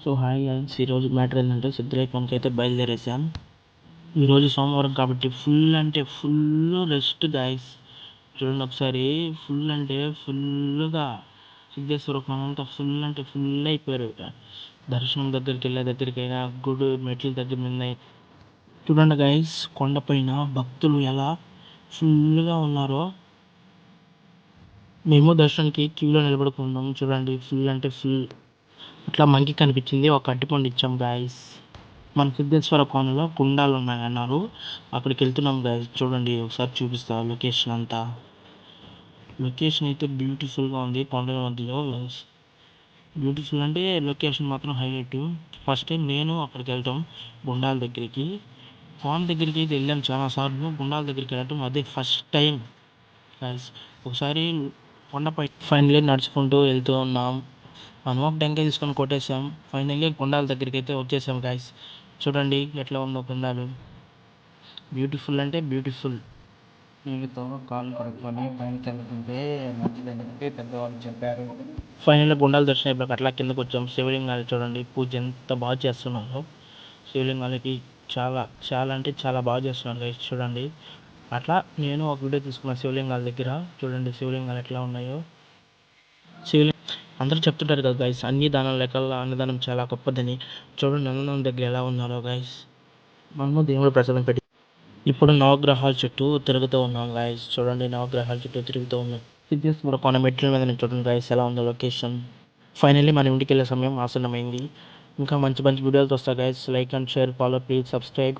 So hi guys, ఈరోజు matter ఏంటంటే సిద్ధరేఖంకి అయితే బయలుదేరేసాం. ఈరోజు సోమవారం కాబట్టి ఫుల్ అంటే ఫుల్ రెస్ట్ గైస్. చూడండి ఒకసారి, ఫుల్ అంటే ఫుల్గా సిద్ధేశ్వర అంతా ఫుల్ అంటే ఫుల్ అయిపోయారు. దర్శనం దగ్గరికైనా గుడి మెట్ల దగ్గర మీద చూడండి గైస్, కొండపైన భక్తులు ఎలా ఫుల్గా ఉన్నారో. మేము దర్శనానికి క్యూలో నిలబడుకున్నాం. చూడండి ఫుల్ అంటే ఫుల్. అట్లా మంకి కనిపించింది, ఒక అరటిపండు ఇచ్చాం గాయస్. మన సిద్ధేశ్వర కోనలో కుండాలు ఉన్నాయన్నారు, అక్కడికి వెళ్తున్నాం గాయస్. చూడండి ఒకసారి చూపిస్తా లొకేషన్ అంతా. లొకేషన్ అయితే బ్యూటిఫుల్గా ఉంది కొండల మధ్యలో. బ్యూటిఫుల్ అంటే లొకేషన్ మాత్రం హైలైట్. ఫస్ట్ టైం నేను అక్కడికి వెళ్తాం, గుండాల దగ్గరికి. కోన దగ్గరికి అయితే వెళ్ళాం చాలాసార్లు, గుండాల దగ్గరికి వెళ్ళటం అదే ఫస్ట్ టైం గాయస్. ఒకసారి కొండపై ఫైనల్లీ నడుచుకుంటూ వెళ్తూ ఉన్నాం. మనం ఒక టెంకాయ తీసుకొని కొట్టేసాం. ఫైనల్లీ కొండాల దగ్గరికి అయితే వచ్చేసాం గాయస్. చూడండి ఎట్లా ఉందో కొండాలు. బ్యూటిఫుల్ అంటే బ్యూటిఫుల్. నీళ్ళతో కాళ్ళు కడుక్కొని పైనకి వెళ్తుంటే మంచిదని పెద్దవాళ్ళు చెప్పారు. ఫైనల్లీ గుండాల దర్శనం అయిపోయాక అట్లా కిందకు వచ్చాం. శివలింగాలు చూడండి, పూజ ఎంత బాగా చేస్తున్నారు. శివలింగాలకి చాలా చాలా అంటే చాలా బాగా చేస్తున్నారు గైస్. చూడండి అట్లా నేను ఒక వీడియో తీసుకున్నాను శివలింగాల దగ్గర. చూడండి శివలింగాలు ఎట్లా ఉన్నాయో. అందరూ చెప్తుంటారు కదా గైస్, అన్ని దానాల లెక్కల్లో అన్నదానం చాలా గొప్పదని. చూడండి అన్నదానం దగ్గర ఎలా ఉన్నారో గైస్. మనము దేవుడు ప్రసాదం పెట్టి ఇప్పుడు నవగ్రహాల చుట్టూ తిరుగుతూ ఉన్నాం గైస్. చూడండి నవగ్రహాల చుట్టూ తిరుగుతూ ఉన్నాం. సిద్ధేశ్వర కొండ మెట్ల మీద నుంచి చూడండి గైస్ ఎలా ఉందో లొకేషన్. ఫైనల్లీ మన ఇంటికి వెళ్ళే సమయం ఆసన్నమైంది. ఇంకా మంచి మంచి వీడియోలతో వస్తా guys. Like and share, follow, please subscribe.